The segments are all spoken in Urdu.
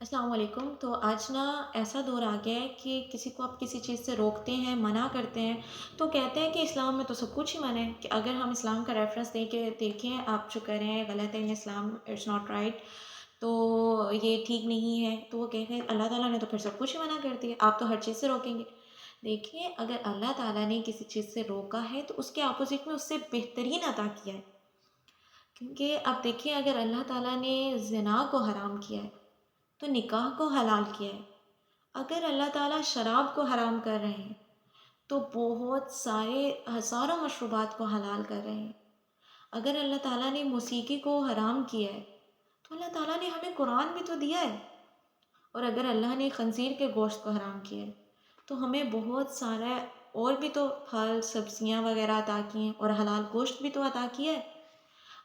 السلام علیکم۔ تو آج نا ایسا دور آ گیا ہے کہ کسی کو آپ کسی چیز سے روکتے ہیں، منع کرتے ہیں تو کہتے ہیں کہ اسلام میں تو سب کچھ ہی منع ہے، کہ اگر ہم اسلام کا ریفرنس دے کے دیکھیں آپ جو کہہ رہے ہیں غلط ہے، اسلام اٹس ناٹ رائٹ، تو یہ ٹھیک نہیں ہے، تو وہ کہتے ہیں اللہ تعالیٰ نے تو پھر سب کچھ ہی منع کر دیا، آپ تو ہر چیز سے روکیں گے۔ دیکھیے، اگر اللہ تعالیٰ نے کسی چیز سے روکا ہے تو اس کے اپوزٹ میں اس سے بہترین عطا کیا ہے، کیونکہ اب دیکھیے اگر اللہ تعالیٰ نے زنا کو حرام کیا ہے تو نکاح کو حلال کیا ہے۔ اگر اللہ تعالیٰ شراب کو حرام کر رہے ہیں تو بہت سارے ہزاروں مشروبات کو حلال کر رہے ہیں۔ اگر اللہ تعالیٰ نے موسیقی کو حرام کیا ہے تو اللہ تعالیٰ نے ہمیں قرآن بھی تو دیا ہے۔ اور اگر اللہ نے خنزیر کے گوشت کو حرام کیا ہے تو ہمیں بہت سارا اور بھی تو پھل سبزیاں وغیرہ عطا کی ہیں اور حلال گوشت بھی تو عطا کیا ہے۔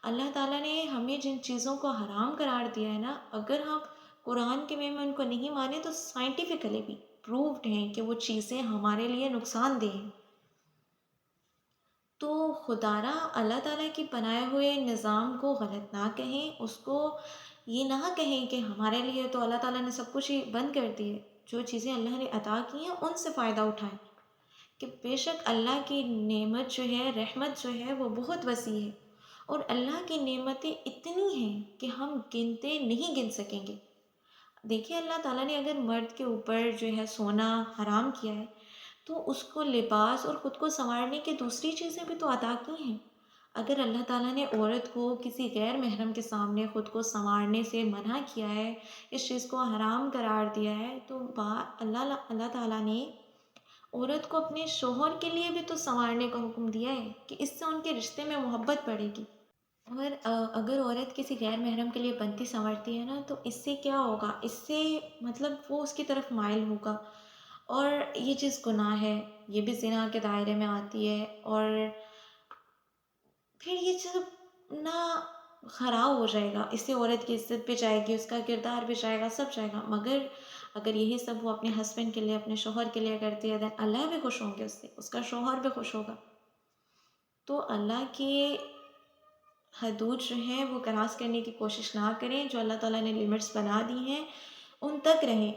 اللہ تعالیٰ نے ہمیں جن چیزوں کو حرام قرار دیا ہے نا، اگر ہم قرآن کے وے میں ان کو نہیں مانیں تو سائنٹیفکلی بھی پرووڈ ہیں کہ وہ چیزیں ہمارے لیے نقصان دہ ہیں۔ تو خدارہ اللہ تعالیٰ کی بنائے ہوئے نظام کو غلط نہ کہیں، اس کو یہ نہ کہیں کہ ہمارے لیے تو اللہ تعالیٰ نے سب کچھ ہی بند کر دی ہے، جو چیزیں اللہ نے عطا کی ہیں ان سے فائدہ اٹھائیں، کہ بے شک اللہ کی نعمت جو ہے، رحمت جو ہے وہ بہت وسیع ہے، اور اللہ کی نعمتیں اتنی ہیں کہ ہم گنتے نہیں گن سکیں گے۔ دیکھیے اللہ تعالیٰ نے اگر مرد کے اوپر جو ہے سونا حرام کیا ہے تو اس کو لباس اور خود کو سنوارنے کی دوسری چیزیں بھی تو عطا کی ہیں۔ اگر اللہ تعالیٰ نے عورت کو کسی غیر محرم کے سامنے خود کو سنوارنے سے منع کیا ہے، اس چیز کو حرام قرار دیا ہے، تو اللہ تعالیٰ نے عورت کو اپنے شوہر کے لیے بھی تو سنوارنے کا حکم دیا ہے، کہ اس سے ان کے رشتے میں محبت بڑھے گی۔ اور اگر عورت کسی غیر محرم کے لیے بنتی سنورتی ہے نا تو اس سے کیا ہوگا، اس سے مطلب وہ اس کی طرف مائل ہوگا، اور یہ چیز گناہ ہے، یہ بھی زنا کے دائرے میں آتی ہے، اور پھر یہ چیز نہ خراب ہو جائے گا، اس سے عورت کی عزت بھی جائے گی، اس کا کردار بھی جائے گا، سب جائے گا۔ مگر اگر یہی سب وہ اپنے ہسبینڈ کے لیے، اپنے شوہر کے لیے کرتی ہے، دین اللہ بھی خوش ہوں گے اس سے، اس کا شوہر بھی خوش ہوگا۔ تو اللہ کی حدود جو ہیں وہ کراس کرنے کی کوشش نہ کریں، جو اللہ تعالیٰ نے لمٹس بنا دی ہیں ان تک رہیں،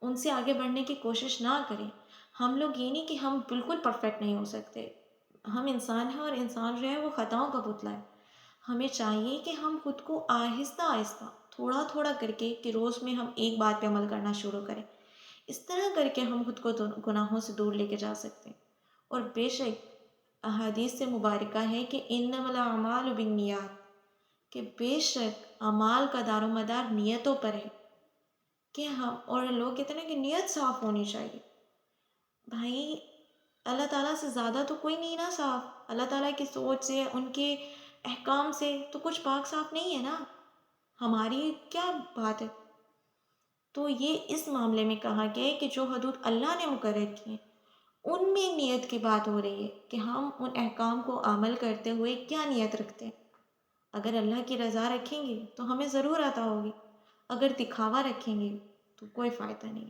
ان سے آگے بڑھنے کی کوشش نہ کریں۔ ہم لوگ یہ نہیں کہ ہم بالکل پرفیکٹ نہیں ہو سکتے، ہم انسان ہیں، اور انسان جو ہے وہ خطاؤں کا پتلا ہے۔ ہمیں چاہیے کہ ہم خود کو آہستہ آہستہ تھوڑا تھوڑا کر کے، کہ روز میں ہم ایک بات پہ عمل کرنا شروع کریں، اس طرح کر کے ہم خود کو گناہوں سے دور لے کے جا سکتے ہیں۔ اور بے شک احادیث سے مبارکہ ہے کہ انما الاعمال بالنیات، کہ بے شک اعمال کا دار و مدار نیتوں پر ہے، کہ ہم اور لوگ کہتے ہیں کہ نیت صاف ہونی چاہیے۔ بھائی اللہ تعالیٰ سے زیادہ تو کوئی نہیں نا صاف، اللہ تعالیٰ کی سوچ سے، ان کے احکام سے تو کچھ پاک صاف نہیں ہے نا، ہماری کیا بات ہے۔ تو یہ اس معاملے میں کہا گیا ہے کہ جو حدود اللہ نے مقرر کی ہیں ان میں نیت کی بات ہو رہی ہے، کہ ہم ان احکام کو عمل کرتے ہوئے کیا نیت رکھتے ہیں۔ اگر اللہ کی رضا رکھیں گے تو ہمیں ضرور عطا ہوگی، اگر دکھاوا رکھیں گے تو کوئی فائدہ نہیں۔